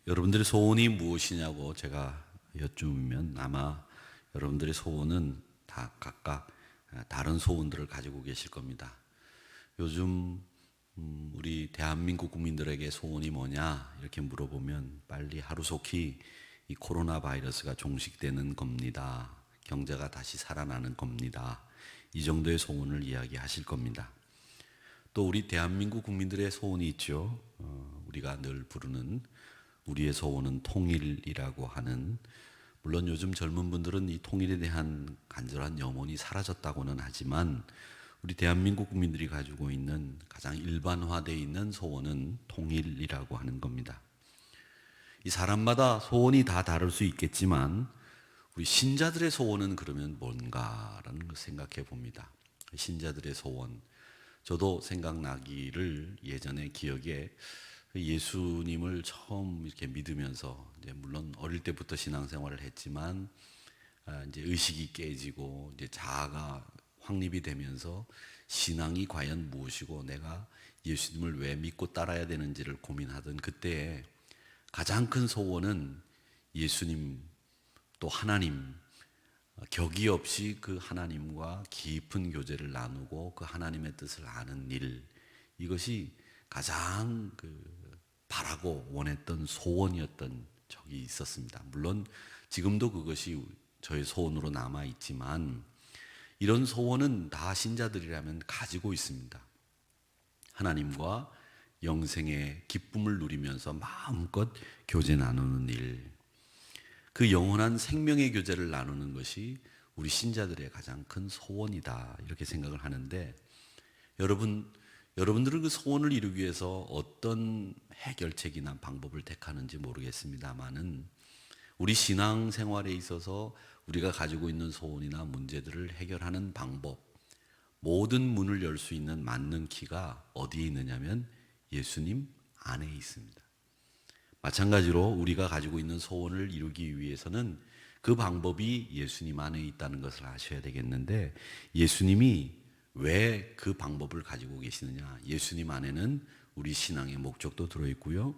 여러분들의 소원이 무엇이냐고 제가 여쭈면 아마 여러분들의 소원은 다 각각 다른 소원들을 가지고 계실 겁니다. 요즘 우리 대한민국 국민들에게 소원이 뭐냐 이렇게 물어보면 빨리 하루속히 이 코로나 바이러스가 종식되는 겁니다. 경제가 다시 살아나는 겁니다. 이 정도의 소원을 이야기하실 겁니다. 또 우리 대한민국 국민들의 소원이 있죠. 우리가 늘 부르는 우리의 소원은 통일이라고 하는, 물론 요즘 젊은 분들은 이 통일에 대한 간절한 염원이 사라졌다고는 하지만 우리 대한민국 국민들이 가지고 있는 가장 일반화되어 있는 소원은 통일이라고 하는 겁니다. 이 사람마다 소원이 다 다를 수 있겠지만 우리 신자들의 소원은 그러면 뭔가라는 걸 생각해 봅니다. 신자들의 소원, 저도 생각나기를 예전에 기억에 예수님을 처음 이렇게 믿으면서, 이제 물론 어릴 때부터 신앙생활을 했지만 이제 의식이 깨지고 이제 자아가 확립이 되면서 신앙이 과연 무엇이고 내가 예수님을 왜 믿고 따라야 되는지를 고민하던 그때에 가장 큰 소원은 예수님 또 하나님, 격이 없이 그 하나님과 깊은 교제를 나누고 그 하나님의 뜻을 아는 일, 이것이 가장 바라고 원했던 소원이었던 적이 있었습니다. 물론 지금도 그것이 저의 소원으로 남아 있지만 이런 소원은 다 신자들이라면 가지고 있습니다. 하나님과 영생의 기쁨을 누리면서 마음껏 교제 나누는 일, 그 영원한 생명의 교제를 나누는 것이 우리 신자들의 가장 큰 소원이다, 이렇게 생각을 하는데, 여러분들은 그 소원을 이루기 위해서 어떤 해결책이나 방법을 택하는지 모르겠습니다만은 우리 신앙생활에 있어서 우리가 가지고 있는 소원이나 문제들을 해결하는 방법, 모든 문을 열 수 있는 맞는 키가 어디에 있느냐면 예수님 안에 있습니다. 마찬가지로 우리가 가지고 있는 소원을 이루기 위해서는 그 방법이 예수님 안에 있다는 것을 아셔야 되겠는데, 예수님이 왜 그 방법을 가지고 계시느냐? 예수님 안에는 우리 신앙의 목적도 들어있고요,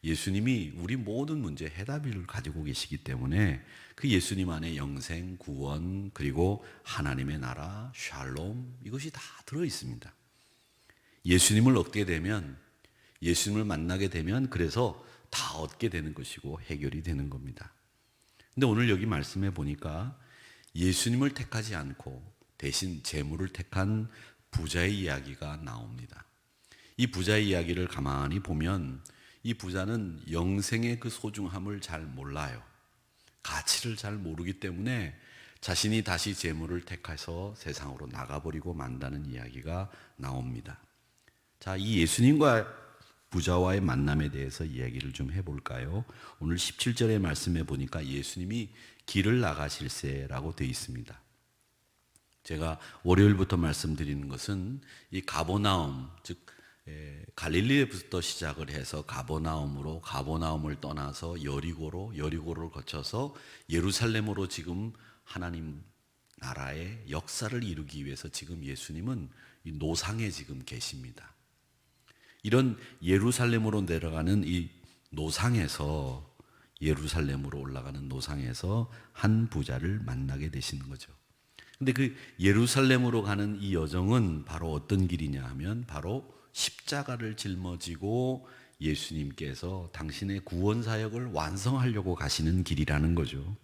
예수님이 우리 모든 문제 해답을 가지고 계시기 때문에 그 예수님 안에 영생, 구원, 그리고 하나님의 나라, 샬롬, 이것이 다 들어있습니다. 예수님을 얻게 되면, 예수님을 만나게 되면 그래서 다 얻게 되는 것이고 해결이 되는 겁니다. 근데 오늘 여기 말씀해 보니까 예수님을 택하지 않고 대신 재물을 택한 부자의 이야기가 나옵니다. 이 부자의 이야기를 가만히 보면 이 부자는 영생의 그 소중함을 잘 몰라요. 가치를 잘 모르기 때문에 자신이 다시 재물을 택해서 세상으로 나가버리고 만다는 이야기가 나옵니다. 자, 이 예수님과 부자와의 만남에 대해서 이야기를 좀 해볼까요? 오늘 17절의 말씀에 보니까 예수님이 길을 나가실세라고 되어 있습니다. 제가 월요일부터 말씀드리는 것은 이 가버나움, 즉 갈릴리에부터 시작을 해서 가버나움을 떠나서 여리고를 거쳐서 예루살렘으로 지금 하나님 나라의 역사를 이루기 위해서 지금 예수님은 이 노상에 지금 계십니다. 이런 예루살렘으로 내려가는 이 노상에서, 예루살렘으로 올라가는 노상에서 한 부자를 만나게 되시는 거죠. 근데 그 예루살렘으로 가는 이 여정은 바로 어떤 길이냐 하면 바로 십자가를 짊어지고 예수님께서 당신의 구원 사역을 완성하려고 가시는 길이라는 거죠.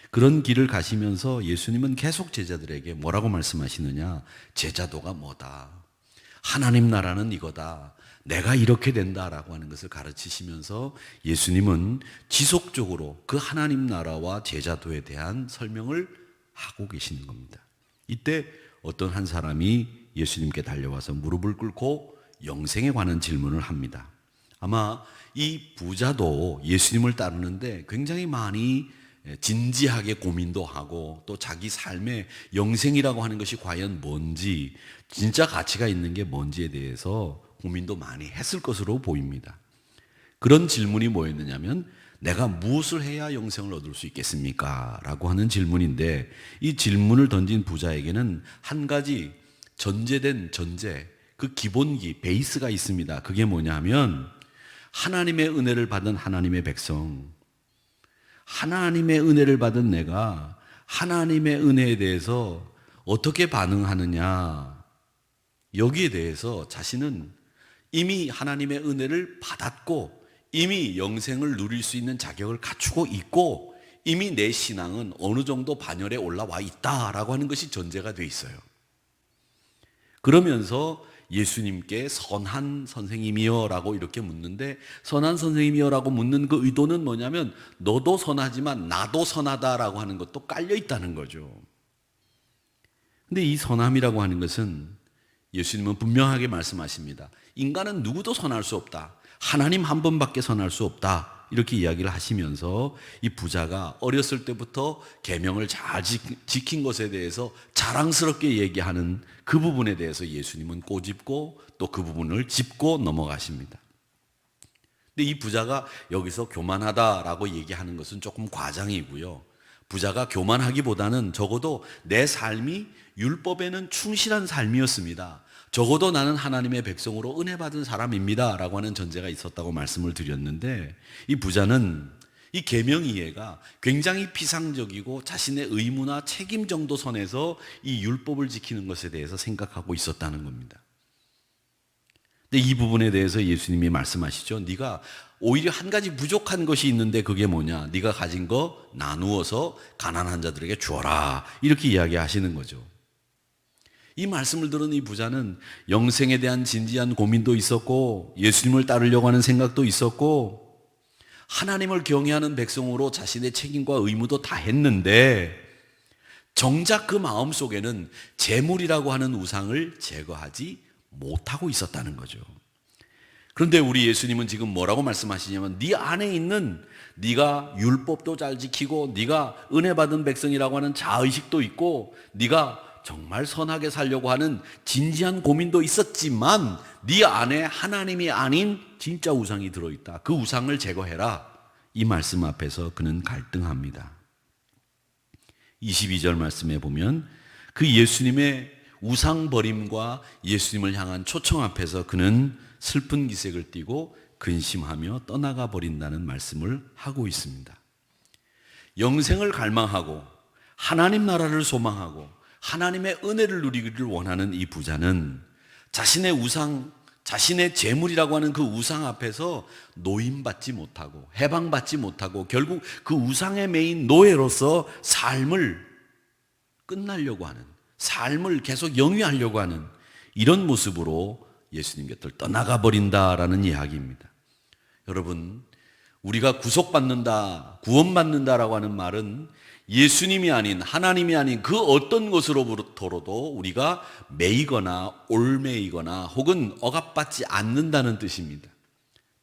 그런 길을 가시면서 예수님은 계속 제자들에게 뭐라고 말씀하시느냐? 제자도가 뭐다, 하나님 나라는 이거다, 내가 이렇게 된다라고 하는 것을 가르치시면서 예수님은 지속적으로 그 하나님 나라와 제자도에 대한 설명을 하고 계시는 겁니다. 이때 어떤 한 사람이 예수님께 달려와서 무릎을 꿇고 영생에 관한 질문을 합니다. 아마 이 부자도 예수님을 따르는데 굉장히 많이 진지하게 고민도 하고, 또 자기 삶의 영생이라고 하는 것이 과연 뭔지, 진짜 가치가 있는 게 뭔지에 대해서 고민도 많이 했을 것으로 보입니다. 그런 질문이 뭐였느냐면, 내가 무엇을 해야 영생을 얻을 수 있겠습니까? 라고 하는 질문인데, 이 질문을 던진 부자에게는 한 가지 전제, 그 기본기, 베이스가 있습니다. 그게 뭐냐면 하나님의 은혜를 받은 하나님의 백성, 하나님의 은혜를 받은 내가 하나님의 은혜에 대해서 어떻게 반응하느냐, 여기에 대해서 자신은 이미 하나님의 은혜를 받았고 이미 영생을 누릴 수 있는 자격을 갖추고 있고 이미 내 신앙은 어느 정도 반열에 올라와 있다라고 하는 것이 전제가 돼 있어요. 그러면서 예수님께 선한 선생님이여 라고 이렇게 묻는데, 선한 선생님이여 라고 묻는 그 의도는 뭐냐면 너도 선하지만 나도 선하다라고 하는 것도 깔려 있다는 거죠. 근데 이 선함이라고 하는 것은 예수님은 분명하게 말씀하십니다. 인간은 누구도 선할 수 없다. 하나님 한 분밖에 선할 수 없다. 이렇게 이야기를 하시면서 이 부자가 어렸을 때부터 계명을 잘 지킨 것에 대해서 자랑스럽게 얘기하는 그 부분에 대해서 예수님은 꼬집고 또 그 부분을 짚고 넘어가십니다. 근데 이 부자가 여기서 교만하다라고 얘기하는 것은 조금 과장이고요. 부자가 교만하기보다는 적어도 내 삶이 율법에는 충실한 삶이었습니다. 적어도 나는 하나님의 백성으로 은혜 받은 사람입니다 라고 하는 전제가 있었다고 말씀을 드렸는데, 이 부자는 이 계명 이해가 굉장히 피상적이고 자신의 의무나 책임 정도 선에서 이 율법을 지키는 것에 대해서 생각하고 있었다는 겁니다. 근데 이 부분에 대해서 예수님이 말씀하시죠. 네가 오히려 한 가지 부족한 것이 있는데 그게 뭐냐, 네가 가진 거 나누어서 가난한 자들에게 주어라, 이렇게 이야기하시는 거죠. 이 말씀을 들은 이 부자는 영생에 대한 진지한 고민도 있었고 예수님을 따르려고 하는 생각도 있었고 하나님을 경외하는 백성으로 자신의 책임과 의무도 다 했는데, 정작 그 마음속에는 재물이라고 하는 우상을 제거하지 못하고 있었다는 거죠. 그런데 우리 예수님은 지금 뭐라고 말씀하시냐면, 네 안에 있는, 네가 율법도 잘 지키고 네가 은혜 받은 백성이라고 하는 자의식도 있고 네가 정말 선하게 살려고 하는 진지한 고민도 있었지만 네 안에 하나님이 아닌 진짜 우상이 들어있다. 그 우상을 제거해라. 이 말씀 앞에서 그는 갈등합니다. 22절 말씀에 보면 그 예수님의 우상 버림과 예수님을 향한 초청 앞에서 그는 슬픈 기색을 띠고 근심하며 떠나가 버린다는 말씀을 하고 있습니다. 영생을 갈망하고 하나님 나라를 소망하고 하나님의 은혜를 누리기를 원하는 이 부자는 자신의 우상, 자신의 재물이라고 하는 그 우상 앞에서 노임받지 못하고 해방받지 못하고 결국 그 우상에 매인 노예로서 삶을 끝나려고 하는, 삶을 계속 영위하려고 하는 이런 모습으로 예수님 곁을 떠나가 버린다라는 이야기입니다. 여러분, 우리가 구속받는다, 구원받는다라고 하는 말은 예수님이 아닌, 하나님이 아닌 그 어떤 것으로부터로도 우리가 매이거나 올매이거나 혹은 억압받지 않는다는 뜻입니다.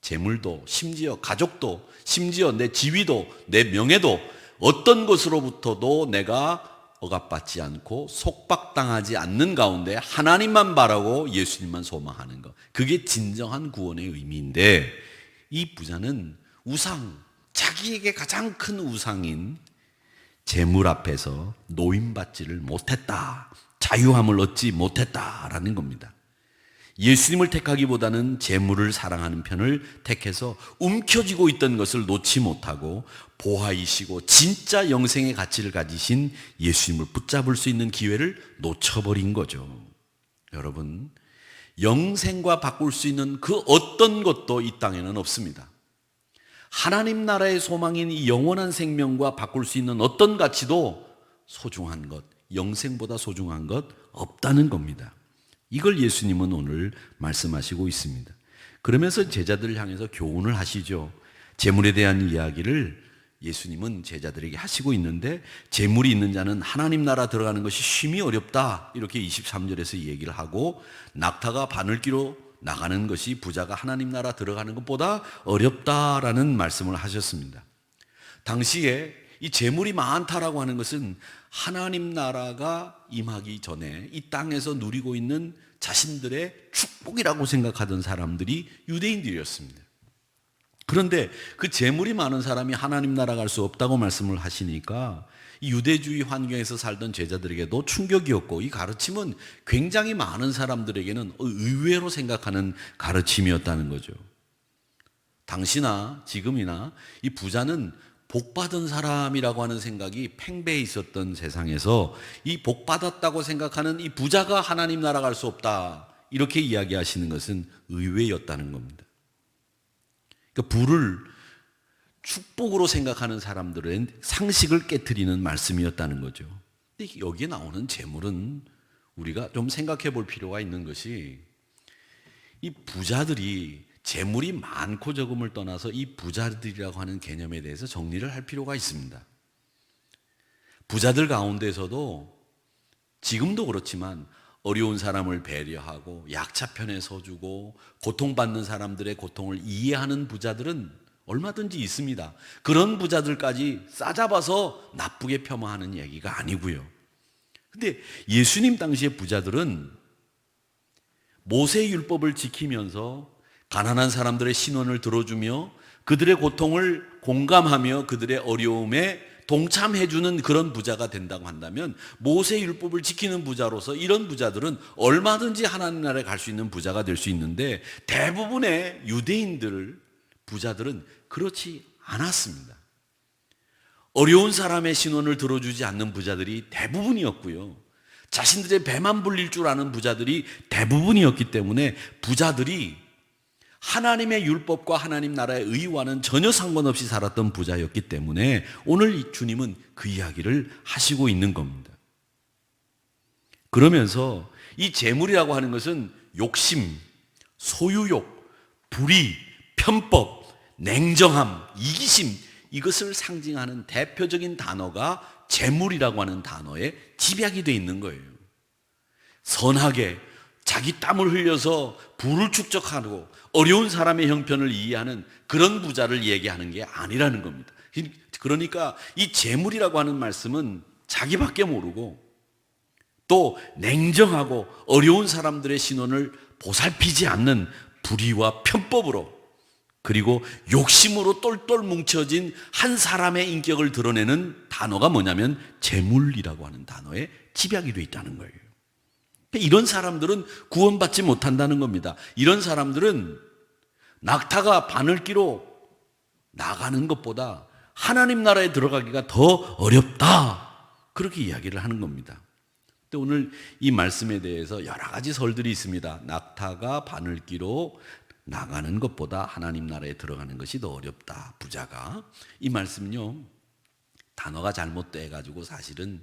재물도, 심지어 가족도, 심지어 내 지위도, 내 명예도 어떤 것으로부터도 내가 억압받지 않고 속박당하지 않는 가운데 하나님만 바라고 예수님만 소망하는 것, 그게 진정한 구원의 의미인데, 이 부자는 우상, 자기에게 가장 큰 우상인 재물 앞에서 노임받지를 못했다, 자유함을 얻지 못했다라는 겁니다. 예수님을 택하기보다는 재물을 사랑하는 편을 택해서 움켜쥐고 있던 것을 놓지 못하고 보화이시고 진짜 영생의 가치를 가지신 예수님을 붙잡을 수 있는 기회를 놓쳐버린 거죠. 여러분, 영생과 바꿀 수 있는 그 어떤 것도 이 땅에는 없습니다. 하나님 나라의 소망인 이 영원한 생명과 바꿀 수 있는 어떤 가치도 소중한 것, 영생보다 소중한 것 없다는 겁니다. 이걸 예수님은 오늘 말씀하시고 있습니다. 그러면서 제자들을 향해서 교훈을 하시죠. 재물에 대한 이야기를 예수님은 제자들에게 하시고 있는데, 재물이 있는 자는 하나님 나라 들어가는 것이 심히 어렵다, 이렇게 23절에서 얘기를 하고, 낙타가 바늘기로 나가는 것이 부자가 하나님 나라 들어가는 것보다 어렵다라는 말씀을 하셨습니다. 당시에 이 재물이 많다라고 하는 것은 하나님 나라가 임하기 전에 이 땅에서 누리고 있는 자신들의 축복이라고 생각하던 사람들이 유대인들이었습니다. 그런데 그 재물이 많은 사람이 하나님 나라 갈 수 없다고 말씀을 하시니까 이 유대주의 환경에서 살던 제자들에게도 충격이었고, 이 가르침은 굉장히 많은 사람들에게는 의외로 생각하는 가르침이었다는 거죠. 당시나 지금이나 이 부자는 복받은 사람이라고 하는 생각이 팽배해 있었던 세상에서 이 복받았다고 생각하는 이 부자가 하나님 나라 갈 수 없다, 이렇게 이야기하시는 것은 의외였다는 겁니다. 그러니까 부를 축복으로 생각하는 사람들은 상식을 깨트리는 말씀이었다는 거죠. 근데 여기에 나오는 재물은 우리가 좀 생각해 볼 필요가 있는 것이, 이 부자들이 재물이 많고 적음을 떠나서 이 부자들이라고 하는 개념에 대해서 정리를 할 필요가 있습니다. 부자들 가운데서도 지금도 그렇지만 어려운 사람을 배려하고 약자 편에 서주고 고통받는 사람들의 고통을 이해하는 부자들은 얼마든지 있습니다. 그런 부자들까지 싸잡아서 나쁘게 폄하하는 얘기가 아니고요. 근데 예수님 당시의 부자들은 모세의 율법을 지키면서 가난한 사람들의 신원을 들어주며 그들의 고통을 공감하며 그들의 어려움에 동참해주는 그런 부자가 된다고 한다면, 모세의 율법을 지키는 부자로서 이런 부자들은 얼마든지 하나님 나라에 갈 수 있는 부자가 될 수 있는데, 대부분의 유대인들 부자들은 그렇지 않았습니다. 어려운 사람의 신원을 들어주지 않는 부자들이 대부분이었고요, 자신들의 배만 불릴 줄 아는 부자들이 대부분이었기 때문에 부자들이 하나님의 율법과 하나님 나라의 의와는 전혀 상관없이 살았던 부자였기 때문에 오늘 이 주님은 그 이야기를 하시고 있는 겁니다. 그러면서 이 재물이라고 하는 것은 욕심, 소유욕, 불의, 편법, 냉정함, 이기심, 이것을 상징하는 대표적인 단어가 재물이라고 하는 단어에 집약이 되어 있는 거예요. 선하게 자기 땀을 흘려서 부를 축적하고 어려운 사람의 형편을 이해하는 그런 부자를 얘기하는 게 아니라는 겁니다. 그러니까 이 재물이라고 하는 말씀은 자기밖에 모르고 또 냉정하고 어려운 사람들의 신원을 보살피지 않는 불의와 편법으로, 그리고 욕심으로 똘똘 뭉쳐진 한 사람의 인격을 드러내는 단어가 뭐냐면 재물이라고 하는 단어에 집약이 되어 있다는 거예요. 이런 사람들은 구원받지 못한다는 겁니다. 이런 사람들은 낙타가 바늘기로 나가는 것보다 하나님 나라에 들어가기가 더 어렵다, 그렇게 이야기를 하는 겁니다. 근데 오늘 이 말씀에 대해서 여러 가지 설들이 있습니다. 낙타가 바늘기로 나가는 것보다 하나님 나라에 들어가는 것이 더 어렵다, 부자가. 이 말씀은요, 단어가 잘못돼가지고 사실은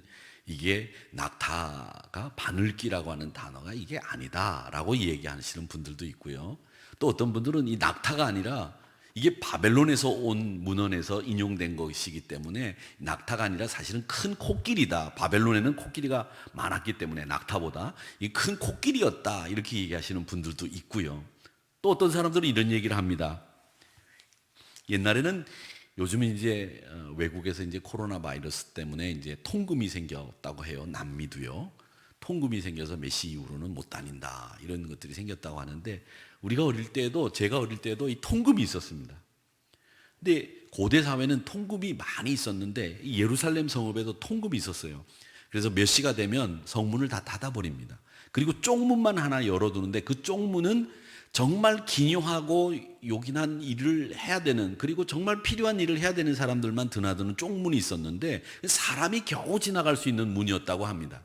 이게 낙타가 바늘기라고 하는 단어가 이게 아니다라고 얘기하시는 분들도 있고요. 또 어떤 분들은 이 낙타가 아니라 이게 바벨론에서 온 문헌에서 인용된 것이기 때문에 낙타가 아니라 사실은 큰 코끼리다. 바벨론에는 코끼리가 많았기 때문에 낙타보다 이 큰 코끼리였다, 이렇게 얘기하시는 분들도 있고요. 또 어떤 사람들은 이런 얘기를 합니다. 옛날에는, 요즘은 이제 외국에서 이제 코로나 바이러스 때문에 이제 통금이 생겼다고 해요. 남미도요. 통금이 생겨서 메시 이후로는 못 다닌다, 이런 것들이 생겼다고 하는데, 우리가 어릴 때도, 제가 어릴 때도 이 통금이 있었습니다. 근데 고대 사회는 통금이 많이 있었는데 예루살렘 성읍에도 통금이 있었어요. 그래서 몇 시가 되면 성문을 다 닫아버립니다. 그리고 쪽문만 하나 열어두는데 그 쪽문은 정말 기묘하고 요긴한 일을 해야 되는, 그리고 정말 필요한 일을 해야 되는 사람들만 드나드는 쪽문이 있었는데 사람이 겨우 지나갈 수 있는 문이었다고 합니다.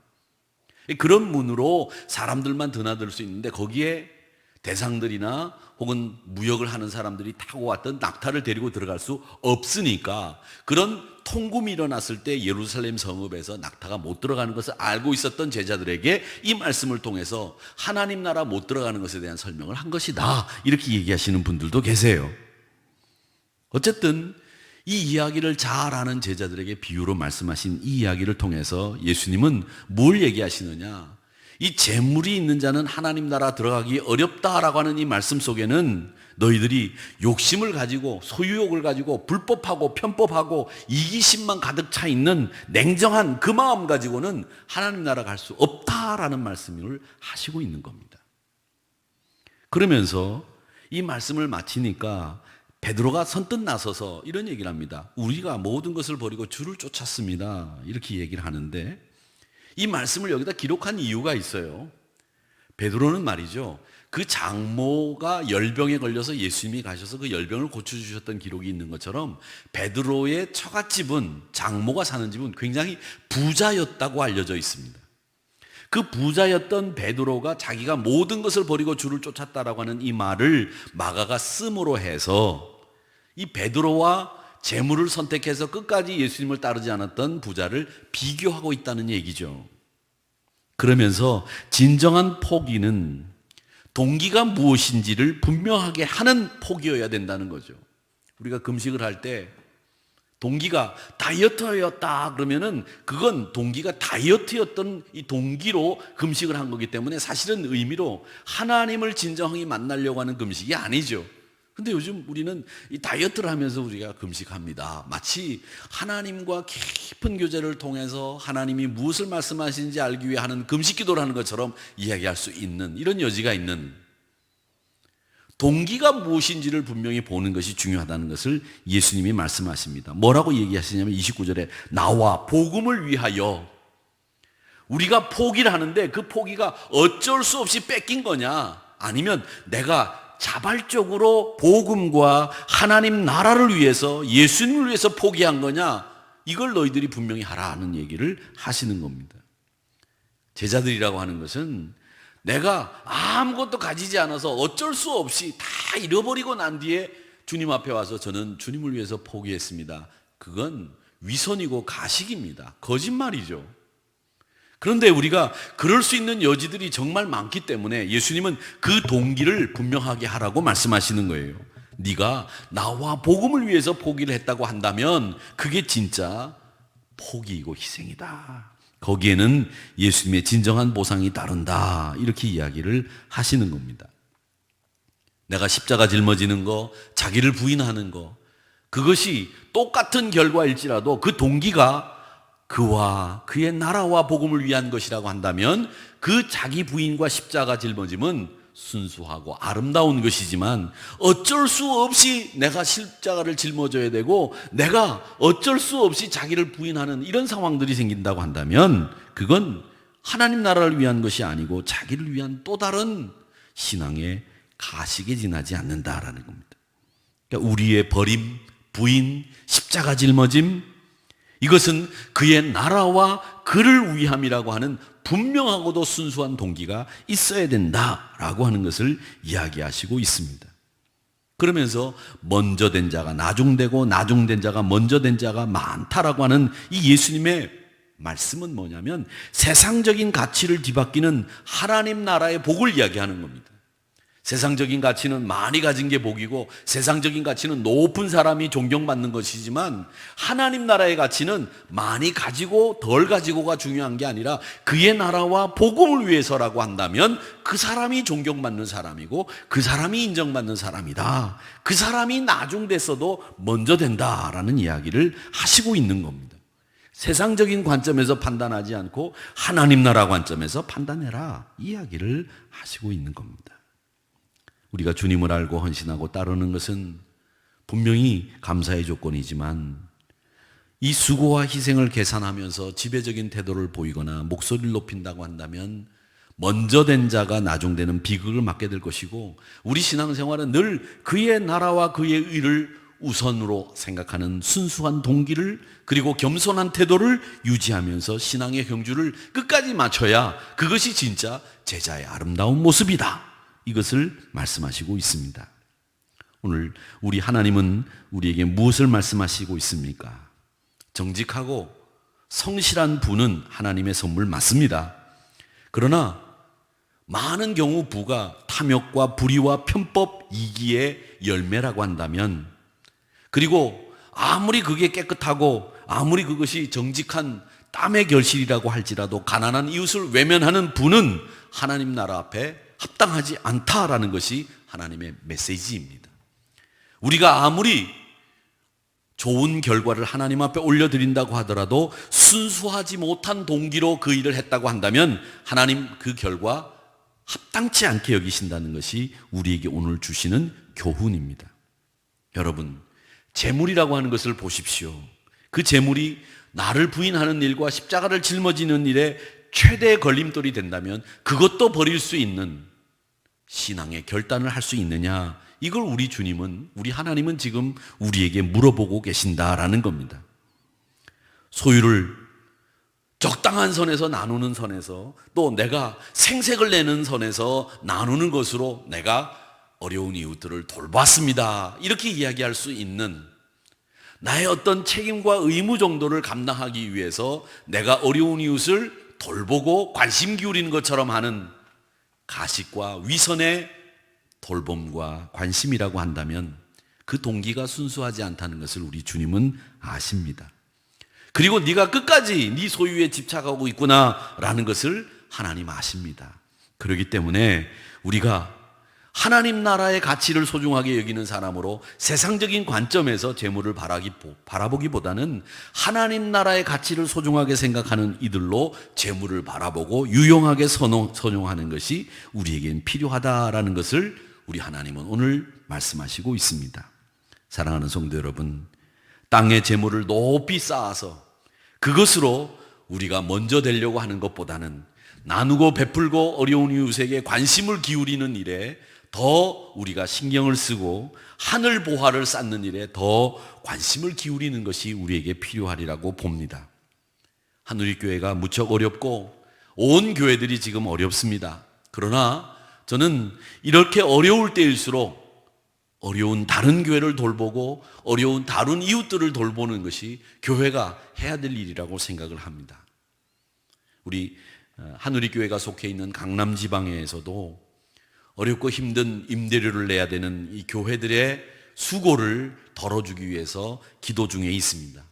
그런 문으로 사람들만 드나들 수 있는데 거기에 대상들이나 혹은 무역을 하는 사람들이 타고 왔던 낙타를 데리고 들어갈 수 없으니까, 그런 통금이 일어났을 때 예루살렘 성읍에서 낙타가 못 들어가는 것을 알고 있었던 제자들에게 이 말씀을 통해서 하나님 나라 못 들어가는 것에 대한 설명을 한 것이다, 이렇게 얘기하시는 분들도 계세요. 어쨌든 이 이야기를 잘 아는 제자들에게 비유로 말씀하신 이 이야기를 통해서 예수님은 뭘 얘기하시느냐, 이 재물이 있는 자는 하나님 나라 들어가기 어렵다라고 하는 이 말씀 속에는 너희들이 욕심을 가지고 소유욕을 가지고 불법하고 편법하고 이기심만 가득 차 있는 냉정한 그 마음 가지고는 하나님 나라 갈 수 없다라는 말씀을 하시고 있는 겁니다. 그러면서 이 말씀을 마치니까 베드로가 선뜻 나서서 이런 얘기를 합니다. 우리가 모든 것을 버리고 주를 쫓았습니다, 이렇게 얘기를 하는데, 이 말씀을 여기다 기록한 이유가 있어요. 베드로는 말이죠, 그 장모가 열병에 걸려서 예수님이 가셔서 그 열병을 고쳐주셨던 기록이 있는 것처럼 베드로의 처갓집은, 장모가 사는 집은 굉장히 부자였다고 알려져 있습니다. 그 부자였던 베드로가 자기가 모든 것을 버리고 주를 쫓았다라고 하는 이 말을 마가가 씀으로 해서 이 베드로와 재물을 선택해서 끝까지 예수님을 따르지 않았던 부자를 비교하고 있다는 얘기죠. 그러면서 진정한 포기는 동기가 무엇인지를 분명하게 하는 포기여야 된다는 거죠. 우리가 금식을 할 때 동기가 다이어트였다 그러면은 그건 동기가 다이어트였던 이 동기로 금식을 한 거기 때문에 사실은 의미로 하나님을 진정하게 만나려고 하는 금식이 아니죠. 근데 요즘 우리는 이 다이어트를 하면서 우리가 금식합니다. 마치 하나님과 깊은 교제를 통해서 하나님이 무엇을 말씀하시는지 알기 위해 하는 금식 기도를 하는 것처럼 이야기할 수 있는 이런 여지가 있는, 동기가 무엇인지를 분명히 보는 것이 중요하다는 것을 예수님이 말씀하십니다. 뭐라고 얘기하시냐면 29절에 나와 복음을 위하여, 우리가 포기를 하는데 그 포기가 어쩔 수 없이 뺏긴 거냐, 아니면 내가 자발적으로 복음과 하나님 나라를 위해서, 예수님을 위해서 포기한 거냐, 이걸 너희들이 분명히 하라는 얘기를 하시는 겁니다. 제자들이라고 하는 것은 내가 아무것도 가지지 않아서 어쩔 수 없이 다 잃어버리고 난 뒤에 주님 앞에 와서 저는 주님을 위해서 포기했습니다. 그건 위선이고 가식입니다. 거짓말이죠. 그런데 우리가 그럴 수 있는 여지들이 정말 많기 때문에 예수님은 그 동기를 분명하게 하라고 말씀하시는 거예요. 네가 나와 복음을 위해서 포기를 했다고 한다면 그게 진짜 포기이고 희생이다. 거기에는 예수님의 진정한 보상이 따른다. 이렇게 이야기를 하시는 겁니다. 내가 십자가 짊어지는 거, 자기를 부인하는 거, 그것이 똑같은 결과일지라도 그 동기가 그와 그의 나라와 복음을 위한 것이라고 한다면 그 자기 부인과 십자가 짊어짐은 순수하고 아름다운 것이지만 어쩔 수 없이 내가 십자가를 짊어져야 되고 내가 어쩔 수 없이 자기를 부인하는 이런 상황들이 생긴다고 한다면 그건 하나님 나라를 위한 것이 아니고 자기를 위한 또 다른 신앙의 가식에 지나지 않는다라는 겁니다. 그러니까 우리의 버림, 부인, 십자가 짊어짐, 이것은 그의 나라와 그를 위함이라고 하는 분명하고도 순수한 동기가 있어야 된다라고 하는 것을 이야기하시고 있습니다. 그러면서 먼저 된 자가 나중되고 나중된 자가 먼저 된 자가 많다라고 하는 이 예수님의 말씀은 뭐냐면 세상적인 가치를 뒤바뀌는 하나님 나라의 복을 이야기하는 겁니다. 세상적인 가치는 많이 가진 게 복이고 세상적인 가치는 높은 사람이 존경받는 것이지만 하나님 나라의 가치는 많이 가지고 덜 가지고가 중요한 게 아니라 그의 나라와 복음을 위해서라고 한다면 그 사람이 존경받는 사람이고 그 사람이 인정받는 사람이다. 그 사람이 나중됐어도 먼저 된다라는 이야기를 하시고 있는 겁니다. 세상적인 관점에서 판단하지 않고 하나님 나라 관점에서 판단해라, 이 이야기를 하시고 있는 겁니다. 우리가 주님을 알고 헌신하고 따르는 것은 분명히 감사의 조건이지만 이 수고와 희생을 계산하면서 지배적인 태도를 보이거나 목소리를 높인다고 한다면 먼저 된 자가 나중되는 비극을 맞게 될 것이고 우리 신앙생활은 늘 그의 나라와 그의 의를 우선으로 생각하는 순수한 동기를 그리고 겸손한 태도를 유지하면서 신앙의 경주를 끝까지 맞춰야 그것이 진짜 제자의 아름다운 모습이다. 이것을 말씀하시고 있습니다. 오늘 우리 하나님은 우리에게 무엇을 말씀하시고 있습니까? 정직하고 성실한 부는 하나님의 선물 맞습니다. 그러나 많은 경우 부가 탐욕과 불의와 편법, 이기의 열매라고 한다면, 그리고 아무리 그게 깨끗하고 아무리 그것이 정직한 땀의 결실이라고 할지라도 가난한 이웃을 외면하는 부는 하나님 나라 앞에 합당하지 않다라는 것이 하나님의 메시지입니다. 우리가 아무리 좋은 결과를 하나님 앞에 올려드린다고 하더라도 순수하지 못한 동기로 그 일을 했다고 한다면 하나님 그 결과 합당치 않게 여기신다는 것이 우리에게 오늘 주시는 교훈입니다. 여러분, 재물이라고 하는 것을 보십시오. 그 재물이 나를 부인하는 일과 십자가를 짊어지는 일에 최대의 걸림돌이 된다면 그것도 버릴 수 있는 신앙의 결단을 할 수 있느냐? 이걸 우리 하나님은 지금 우리에게 물어보고 계신다라는 겁니다. 소유를 적당한 선에서 나누는 선에서, 또 내가 생색을 내는 선에서 나누는 것으로 내가 어려운 이웃들을 돌봤습니다, 이렇게 이야기할 수 있는, 나의 어떤 책임과 의무 정도를 감당하기 위해서 내가 어려운 이웃을 돌보고 관심 기울이는 것처럼 하는 가식과 위선의 돌봄과 관심이라고 한다면 그 동기가 순수하지 않다는 것을 우리 주님은 아십니다. 그리고 네가 끝까지 네 소유에 집착하고 있구나라는 것을 하나님 아십니다. 그렇기 때문에 우리가 하나님 나라의 가치를 소중하게 여기는 사람으로 세상적인 관점에서 재물을 바라보기보다는 하나님 나라의 가치를 소중하게 생각하는 이들로 재물을 바라보고 유용하게 선용하는 것이 우리에겐 필요하다라는 것을 우리 하나님은 오늘 말씀하시고 있습니다. 사랑하는 성도 여러분, 땅의 재물을 높이 쌓아서 그것으로 우리가 먼저 되려고 하는 것보다는 나누고 베풀고 어려운 이웃에게 관심을 기울이는 일에 더 우리가 신경을 쓰고 하늘 보화를 쌓는 일에 더 관심을 기울이는 것이 우리에게 필요하리라고 봅니다. 한우리교회가 무척 어렵고 온 교회들이 지금 어렵습니다. 그러나 저는 이렇게 어려울 때일수록 어려운 다른 교회를 돌보고 어려운 다른 이웃들을 돌보는 것이 교회가 해야 될 일이라고 생각을 합니다. 우리 한우리교회가 속해 있는 강남 지방에서도 어렵고 힘든 임대료를 내야 되는 이 교회들의 수고를 덜어주기 위해서 기도 중에 있습니다.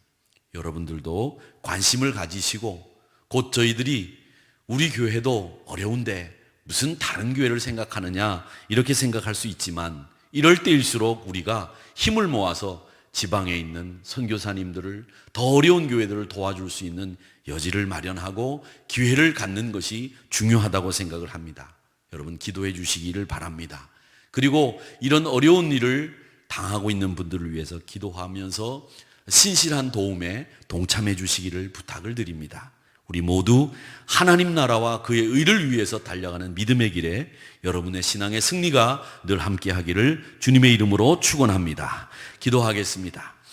여러분들도 관심을 가지시고, 곧 저희들이 우리 교회도 어려운데 무슨 다른 교회를 생각하느냐 이렇게 생각할 수 있지만, 이럴 때일수록 우리가 힘을 모아서 지방에 있는 선교사님들을, 더 어려운 교회들을 도와줄 수 있는 여지를 마련하고 기회를 갖는 것이 중요하다고 생각을 합니다. 여러분 기도해 주시기를 바랍니다. 그리고 이런 어려운 일을 당하고 있는 분들을 위해서 기도하면서 신실한 도움에 동참해 주시기를 부탁을 드립니다. 우리 모두 하나님 나라와 그의 의를 위해서 달려가는 믿음의 길에 여러분의 신앙의 승리가 늘 함께 하기를 주님의 이름으로 축원합니다. 기도하겠습니다.